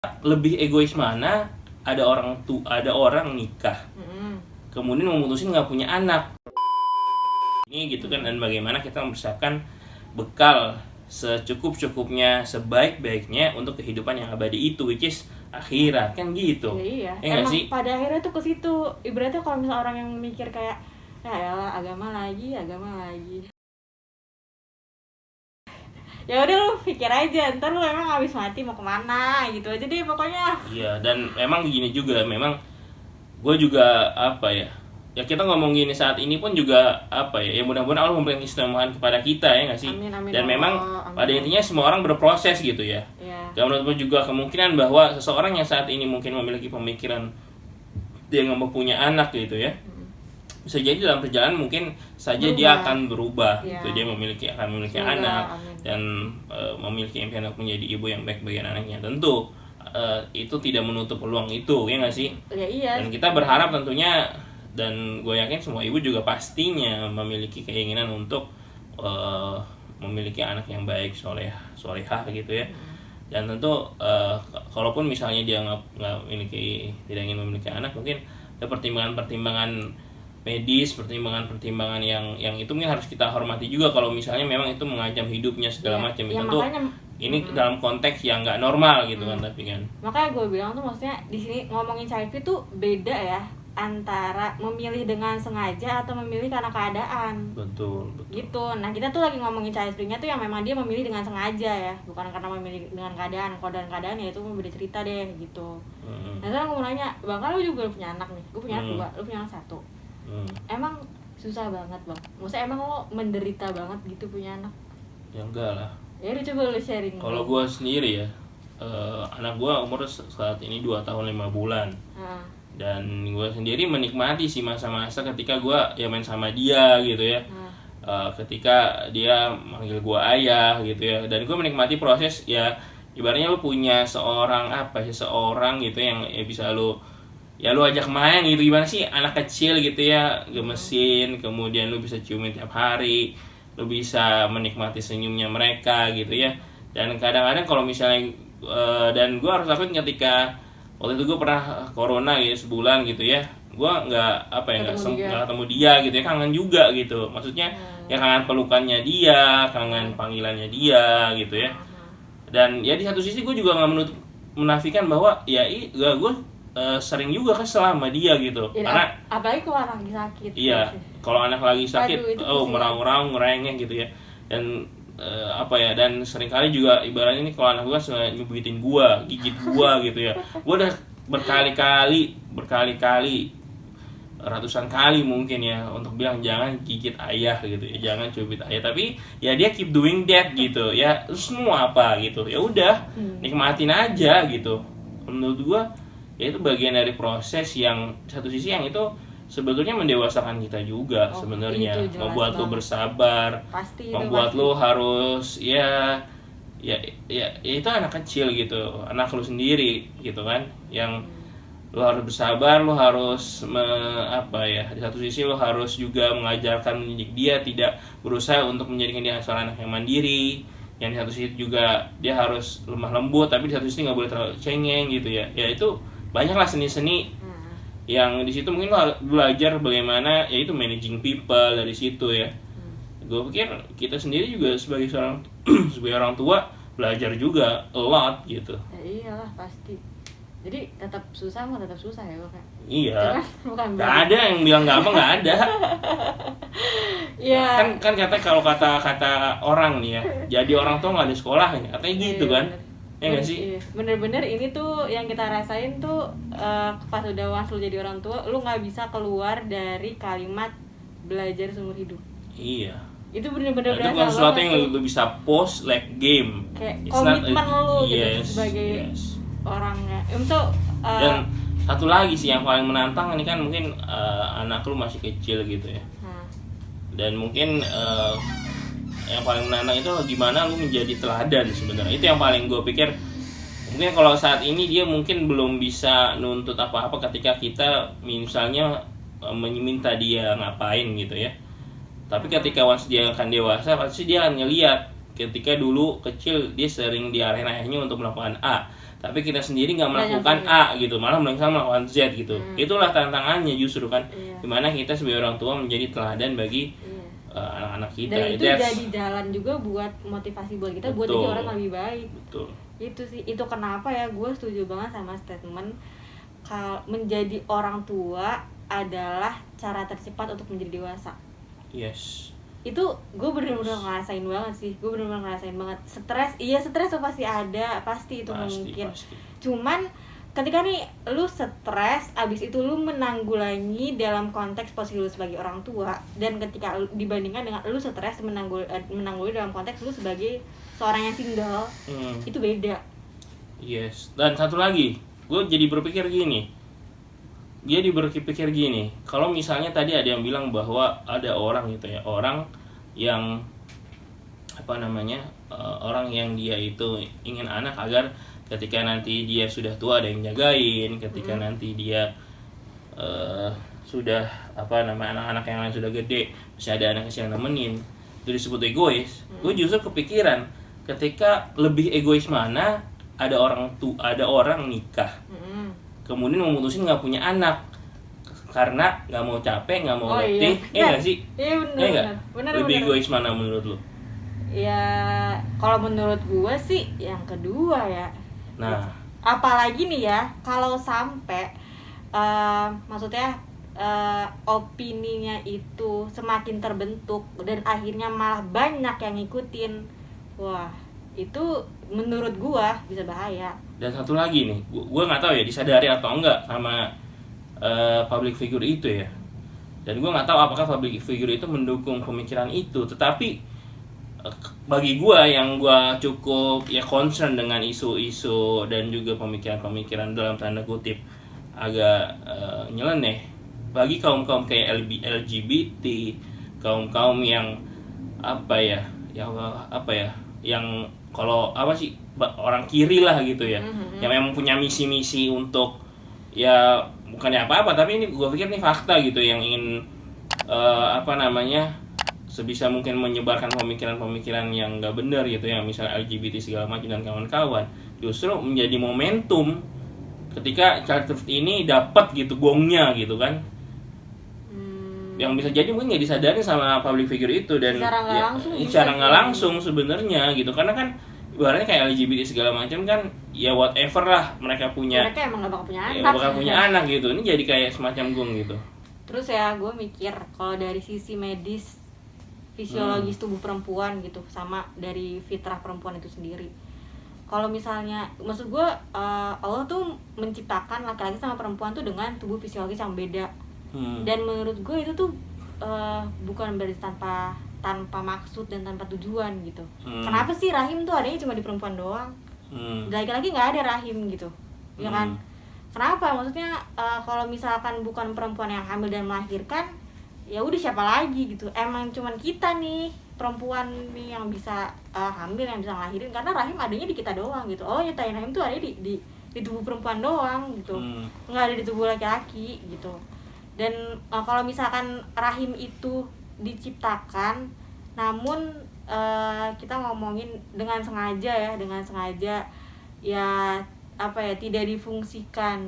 lebih egois mana ada orang nikah kemudian memutusin nggak punya anak ini gitu kan, dan bagaimana kita mempersiapkan bekal secukup-cukupnya, sebaik-baiknya untuk kehidupan yang abadi itu, which is akhirat kan gitu. Iya. Ya Emang sih? pada akhirnya tuh ke situ. Ibaratnya kalau misalnya orang yang mikir kayak ya elah, agama lagi. Ya udah lu pikir aja, ntar lu emang habis mati mau kemana gitu aja deh pokoknya. Iya, dan memang gini juga, memang gue juga ya kita ngomongin saat ini pun juga ya mudah-mudahan Allah memberikan keistimewaan kepada kita, ya nggak sih? Amin, amin, Dan Allah. memang Amin. pada intinya semua orang berproses gitu ya. Iya. Dan menurut gue juga kemungkinan bahwa seseorang yang saat ini mungkin memiliki pemikiran dia nggak mau punya anak gitu ya, bisa jadi dalam perjalanan mungkin saja dia akan berubah Iya. gitu, dia akan memiliki Semoga, anak amin. dan memiliki impian untuk menjadi ibu yang baik bagi anaknya. Tentu itu tidak menutup peluang itu, ya nggak sih? Ya iya. Dan kita berharap tentunya, dan gue yakin semua ibu juga pastinya memiliki keinginan untuk memiliki anak yang baik, solehah gitu ya. Dan tentu kalaupun misalnya dia tidak ingin memiliki anak, mungkin ada pertimbangan-pertimbangan medis, pertimbangan yang itu mungkin harus kita hormati juga kalau misalnya memang itu mengancam hidupnya segala macam. Ya, Tentu makanya, ini dalam konteks yang nggak normal gitu kan, tapi kan makanya gue bilang tuh maksudnya di sini ngomongin child free tuh beda ya antara memilih dengan sengaja atau memilih karena keadaan. betul. Gitu. Nah, kita tuh lagi ngomongin child free-nya tuh yang memang dia memilih dengan sengaja ya, bukan karena memilih dengan keadaan. Kalau dengan keadaan ya itu beda cerita deh gitu. Nah, sekarang gue mau nanya, Bang, kan lu juga punya anak nih. Gue punya anak 2, lu punya anak 1. Emang susah banget, Bang? Maksudnya emang lo menderita banget gitu punya anak? Ya enggak lah. Ya udah coba lu sharing. Kalau gue sendiri ya, anak gue umur saat ini 2 tahun 5 bulan. Dan gue sendiri menikmati sih masa-masa ketika gue ya main sama dia gitu ya. Ketika dia manggil gue ayah gitu ya, dan gue menikmati proses ya, ibaratnya lu punya seorang gitu yang ya bisa lu ajak main gitu, gimana sih anak kecil gitu ya, gemesin, kemudian lu bisa ciumin tiap hari, lu bisa menikmati senyumnya mereka gitu ya. Dan kadang-kadang kalau misalnya dan gue harus akui ketika waktu itu gue pernah corona gitu sebulan gitu ya, gue nggak ketemu dia gitu ya, kangen juga gitu, maksudnya ya kangen pelukannya dia, kangen panggilannya dia gitu ya. Dan ya di satu sisi gue juga nggak menafikan bahwa ya gue sering juga kesel sama dia gitu ya, karena apalagi kalau anak lagi sakit. iya, kalau anak lagi sakit meraung-raung ngerengek gitu ya. Dan dan seringkali juga ibaratnya ini kalau anak gue suka nyubitin gue, gigit gue gitu ya. Gue udah berkali-kali ratusan kali mungkin ya untuk bilang jangan gigit ayah gitu ya, jangan cubit ayah, tapi ya dia keep doing that gitu ya. Terus mau apa gitu, ya udah nikmatin aja gitu. Menurut gue ya itu bagian dari proses yang satu sisi yang itu sebetulnya mendewasakan kita juga sebenarnya, membuat lo bersabar, membuat lo harus ya itu anak kecil gitu, anak lo sendiri gitu kan, yang lo harus bersabar, lo harus di satu sisi lo harus juga mengajarkan, mendidik dia, tidak berusaha untuk menjadikan dia seorang anak yang mandiri, yang di satu sisi juga dia harus lemah lembut, tapi di satu sisi nggak boleh terlalu cengeng gitu ya. Ya itu banyaklah seni-seni yang di situ mungkin lo belajar bagaimana ya itu managing people dari situ ya. Gue pikir kita sendiri juga sebagai sebagai orang tua belajar juga a lot gitu. Ya iyalah pasti. Jadi tetap susah ya Kak. Iya. Gak ada yang bilang gampang, gak ada. Iya. Kan kalau kata orang nih ya, jadi orang tua nggak ada sekolahnya, katanya gitu kan. Ya nggak sih? Bener-bener ini tuh yang kita rasain tuh pas udah lu jadi orang tua, lu nggak bisa keluar dari kalimat belajar seumur hidup. Iya. Itu bener-bener itu bukan sesuatu yang lu bisa post like game. Kayak komitmen lu gitu sebagai orangnya. Untuk dan satu lagi sih yang paling menantang ini kan mungkin anak lu masih kecil gitu ya. Dan mungkin yang paling menantang itu gimana lu menjadi teladan sebenarnya. Itu yang paling gue pikir. Mungkin kalau saat ini dia mungkin belum bisa nuntut apa-apa ketika kita misalnya meminta dia ngapain gitu ya. Tapi ketika once dia akan dewasa, pasti dia akan ngeliat ketika dulu kecil dia sering diarahin ayahnya untuk melakukan A, tapi kita sendiri nggak melakukan A gitu, malah melakukan Z gitu. Itulah tantangannya justru kan, dimana kita sebagai orang tua menjadi teladan bagi anak-anak kita. Dan itu jadi jalan juga buat motivasi buat kita buat jadi orang lebih baik. Betul. Itu sih, itu kenapa ya gue setuju banget sama statement kalau menjadi orang tua adalah cara tercepat untuk menjadi dewasa. Yes. Itu gue bener-bener ngerasain banget sih, gue bener-bener ngerasain banget. Stres tuh pasti ada, pasti itu mungkin. Cuman ketika nih lu stres, abis itu lu menanggulangi dalam konteks posisi lu sebagai orang tua, dan ketika dibandingkan dengan lu stres menanggulangi dalam konteks lu sebagai seorang yang single, itu beda. Yes. Dan satu lagi, gue jadi berpikir gini, kalau misalnya tadi ada yang bilang bahwa ada orang gitu ya, orang yang orang yang dia itu ingin anak agar ketika nanti dia sudah tua ada yang jagain, ketika nanti dia sudah anak-anak yang lain sudah gede masih ada anak kecil yang nemenin, itu disebut egois. Gue justru kepikiran ketika lebih egois mana ada orang nikah kemudian memutusin nggak punya anak karena nggak mau capek, nggak mau letih, nggak sih? Iya benar. Lebih egois mana menurut lo? Ya kalau menurut gue sih yang kedua ya. Nah, apalagi nih ya kalau sampai maksudnya opininya itu semakin terbentuk dan akhirnya malah banyak yang ngikutin, wah itu menurut gua bisa bahaya. Dan satu lagi nih, gua nggak tahu ya disadari atau enggak sama public figure itu ya. Dan gua nggak tahu apakah public figure itu mendukung pemikiran itu. Tetapi bagi gua yang gua cukup ya concern dengan isu-isu dan juga pemikiran-pemikiran dalam tanda kutip agak nyeleneh bagi kaum-kaum kayak LGBT, kaum-kaum yang yang kalau orang kiri lah gitu ya, yang memang punya misi-misi untuk ya bukannya apa-apa, tapi ini gue pikir ini fakta gitu, yang ingin sebisa mungkin menyebarkan pemikiran-pemikiran yang nggak benar gitu, yang misalnya LGBT segala macam dan kawan-kawan, justru menjadi momentum ketika Child Free ini dapat gitu gongnya gitu kan. Yang bisa jadi mungkin nggak disadari sama public figure itu, dan secara nggak langsung sebenarnya gitu, karena kan ibaratnya kayak LGBT segala macam kan ya whatever lah, mereka emang nggak bakal punya anak gitu, ini jadi kayak semacam gong gitu. Terus ya gue mikir kalau dari sisi medis fisiologis tubuh perempuan gitu, sama dari fitrah perempuan itu sendiri, kalau misalnya maksud gue Allah tuh menciptakan laki-laki sama perempuan tuh dengan tubuh fisiologis yang beda. Dan menurut gue itu tuh bukan berarti tanpa maksud dan tanpa tujuan gitu. Kenapa sih rahim tuh adanya cuma di perempuan doang? Laki-laki nggak ada rahim gitu, ya kan? Kenapa? Maksudnya kalau misalkan bukan perempuan yang hamil dan melahirkan, ya udah siapa lagi gitu? Emang cuman kita nih perempuan nih yang bisa hamil, yang bisa ngelahirin, karena rahim adanya di kita doang gitu. Oh, nyetain rahim tuh ada di tubuh perempuan doang gitu, nggak ada di tubuh laki-laki gitu. Dan kalau misalkan rahim itu diciptakan, namun kita ngomongin dengan sengaja ya tidak difungsikan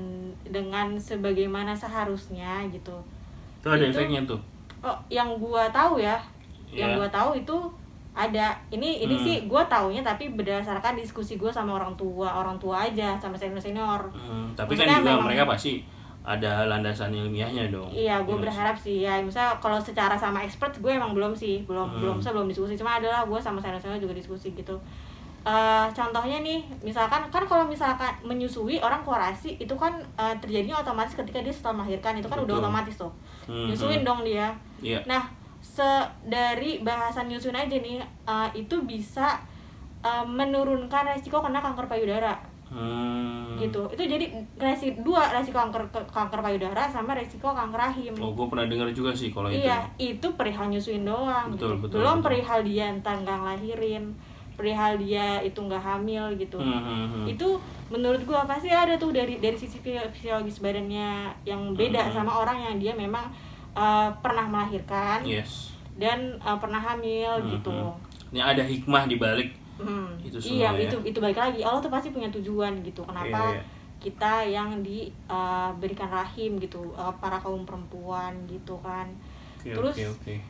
dengan sebagaimana seharusnya gitu. Itu ada efeknya tuh. Oh, yang gua tahu ya. Yang gua tahu itu ada. Ini sih gua taunya tapi berdasarkan diskusi gua sama orang tua aja, sama senior. Tapi maksudnya kan juga mereka pasti ada landasan ilmiahnya dong. Iya, gue berharap sih ya. Misalnya kalau secara sama expert gue emang belum diskusi. Cuma adalah gue sama senior juga diskusi gitu. Contohnya nih, misalkan kan kalau misalkan menyusui orang kurasi itu kan terjadinya otomatis ketika dia setelah melahirkan, itu kan udah otomatis tuh. Nyusuin dong dia. Yeah. Nah, dari bahasan nyusuin aja nih, itu bisa menurunkan resiko kena kanker payudara. Gitu. Itu jadi resiko kanker payudara sama resiko kanker rahim. Oh, gue pernah dengar juga sih kalau itu. Iya, itu perihal nyusuin doang. Betul. Belum perihal dia entar nggak ngelahirin, perihal dia itu nggak hamil gitu. Itu menurut gue pasti ada tuh dari sisi fisiologis badannya yang beda sama orang yang dia memang pernah melahirkan. Yes. Dan pernah hamil gitu. Ini ada hikmah di balik Itu Iya, semua ya. itu balik lagi, Allah tuh pasti punya tujuan gitu. Kenapa Iya. kita yang diberikan rahim gitu, para kaum perempuan gitu kan. Terus Oke.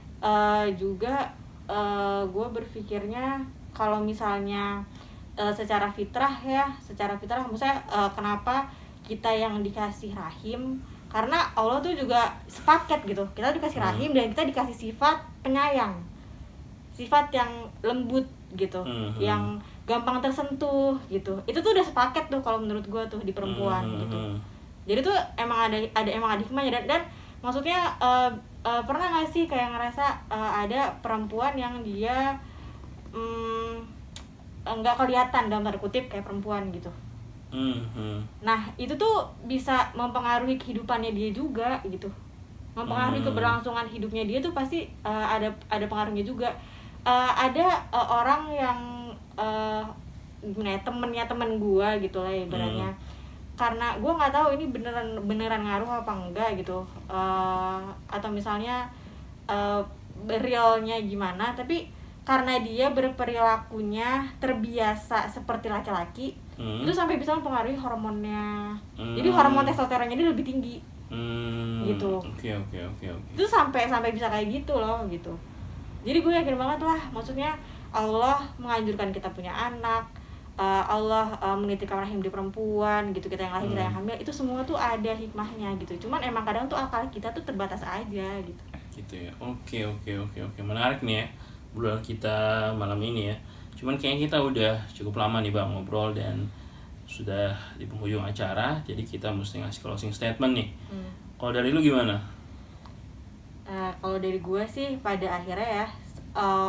juga gue berpikirnya kalau misalnya secara fitrah maksudnya kenapa kita yang dikasih rahim, karena Allah tuh juga sepaket gitu, kita dikasih rahim dan kita dikasih sifat penyayang, sifat yang lembut gitu, yang gampang tersentuh gitu. Itu tuh udah sepaket tuh kalau menurut gue tuh di perempuan gitu. Jadi tuh emang ada hikmahnya dan maksudnya pernah nggak sih kayak ngerasa ada perempuan yang dia nggak kelihatan dalam tanda kutip kayak perempuan gitu. Nah itu tuh bisa mempengaruhi kehidupannya dia juga gitu, mempengaruhi keberlangsungan hidupnya dia tuh pasti ada pengaruhnya juga. Ada orang yang gimana ya, temen gue gitu lah ibaratnya. Karena gue nggak tahu ini beneran ngaruh apa enggak gitu, atau misalnya realnya gimana, tapi karena dia berperilakunya terbiasa seperti laki-laki, itu sampai bisa mempengaruhi hormonnya. Jadi hormon testosteronnya dia lebih tinggi gitu. Oke. Itu sampai bisa kayak gitu loh gitu. Jadi gue yakin banget lah, maksudnya Allah menganjurkan kita punya anak, Allah menitipkan rahim di perempuan gitu, kita yang lahir, kita yang hamil, itu semua tuh ada hikmahnya gitu. Cuman emang kadang tuh akal kita tuh terbatas aja gitu. Gitu ya. Oke. Menarik nih ya bulan kita malam ini ya. Cuman kayaknya kita udah cukup lama nih Bang ngobrol dan sudah di penghujung acara, jadi kita mesti ngasih closing statement nih. Kalau dari lu gimana? Kalau dari gue sih pada akhirnya ya,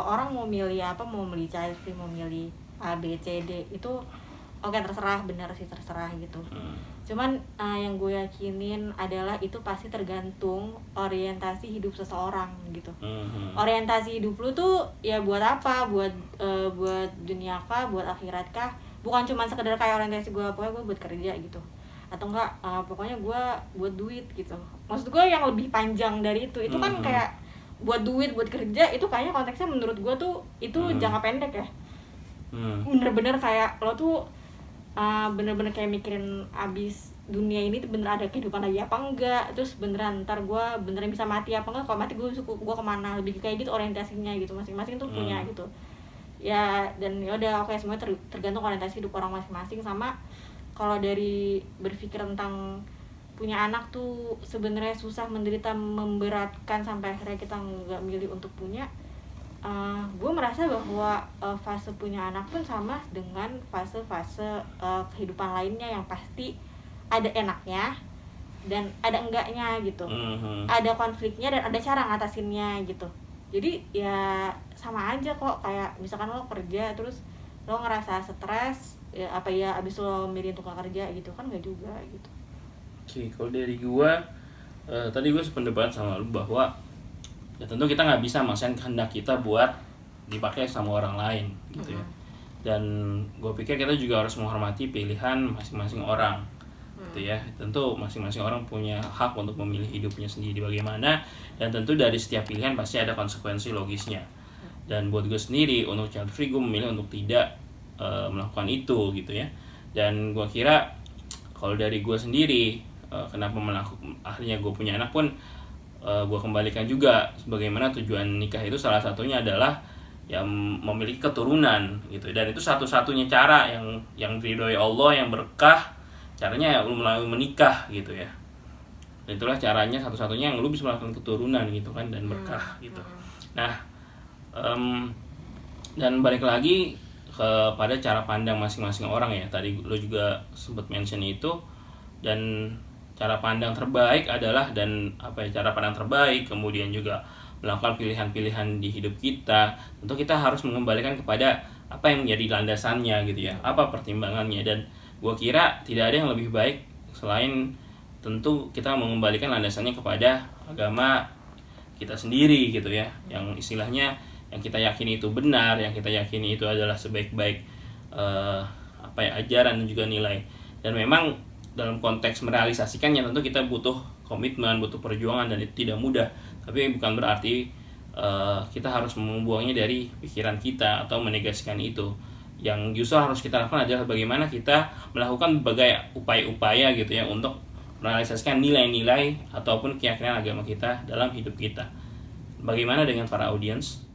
orang mau milih apa, mau milih child free, mau milih A, B, C, D, itu oke, terserah, bener sih terserah gitu. Cuman yang gue yakinin adalah itu pasti tergantung orientasi hidup seseorang gitu. Orientasi hidup lu tuh ya buat apa? Buat dunia kah? Buat akhirat kah? Bukan cuma sekedar kayak orientasi gue, pokoknya gue buat kerja gitu, atau enggak pokoknya gue buat duit gitu. Maksud gue yang lebih panjang dari itu kan kayak buat duit, buat kerja, itu kayaknya konteksnya menurut gue tuh itu jangka pendek ya. Bener-bener kayak lo tuh bener-bener kayak mikirin abis dunia ini tuh bener ada kehidupan lagi apa enggak, terus beneran ntar gue beneran bisa mati apa enggak, kalau mati gue kemana, lebih kayak gitu orientasinya gitu. Masing-masing tuh punya gitu ya. Dan yaudah oke, semuanya tergantung orientasi hidup orang masing-masing. Sama kalau dari berpikir tentang punya anak tuh sebenarnya susah, menderita, memberatkan sampai akhirnya kita nggak milih untuk punya. Gue merasa bahwa fase punya anak pun sama dengan fase-fase kehidupan lainnya yang pasti ada enaknya dan ada enggaknya gitu. Ada konfliknya dan ada cara ngatasinnya gitu. Jadi ya sama aja kok, kayak misalkan lo kerja terus lo ngerasa stres ya, apa ya abis lo milih untuk gak kerja gitu kan, nggak juga gitu. Oke, kalau dari gue tadi gue sependapat sama lu bahwa ya tentu kita nggak bisa maksain kehendak kita buat dipakai sama orang lain gitu ya. Dan gue pikir kita juga harus menghormati pilihan masing-masing orang gitu ya. Tentu masing-masing orang punya hak untuk memilih hidupnya sendiri bagaimana, dan tentu dari setiap pilihan pasti ada konsekuensi logisnya. Dan buat gue sendiri untuk child free, gue memilih untuk tidak melakukan itu gitu ya. Dan gue kira kalau dari gue sendiri, kenapa akhirnya gue punya anak pun gue kembalikan juga sebagaimana tujuan nikah itu salah satunya adalah yang memiliki keturunan gitu. Dan itu satu-satunya cara yang diridhoi Allah, yang berkah, caranya melalui menikah gitu ya. Dan itulah caranya satu-satunya yang lu bisa melakukan keturunan gitu kan, dan berkah gitu. Nah dan balik lagi kepada cara pandang masing-masing orang ya. Tadi lu juga sempat mention itu, dan cara pandang terbaik adalah cara pandang terbaik, kemudian juga melakukan pilihan-pilihan di hidup kita. Tentu kita harus mengembalikan kepada apa yang menjadi landasannya gitu ya, apa pertimbangannya. Dan gua kira tidak ada yang lebih baik selain tentu kita mengembalikan landasannya kepada agama kita sendiri gitu ya, yang istilahnya yang kita yakini itu benar, yang kita yakini itu adalah sebaik-baik ajaran dan juga nilai. Dan memang dalam konteks merealisasikannya tentu kita butuh komitmen, butuh perjuangan, dan itu tidak mudah. Tapi bukan berarti kita harus membuangnya dari pikiran kita atau menegasikan itu. Yang justru harus kita lakukan adalah bagaimana kita melakukan berbagai upaya-upaya gitu ya untuk merealisasikan nilai-nilai ataupun keyakinan agama kita dalam hidup kita. Bagaimana dengan para audiens?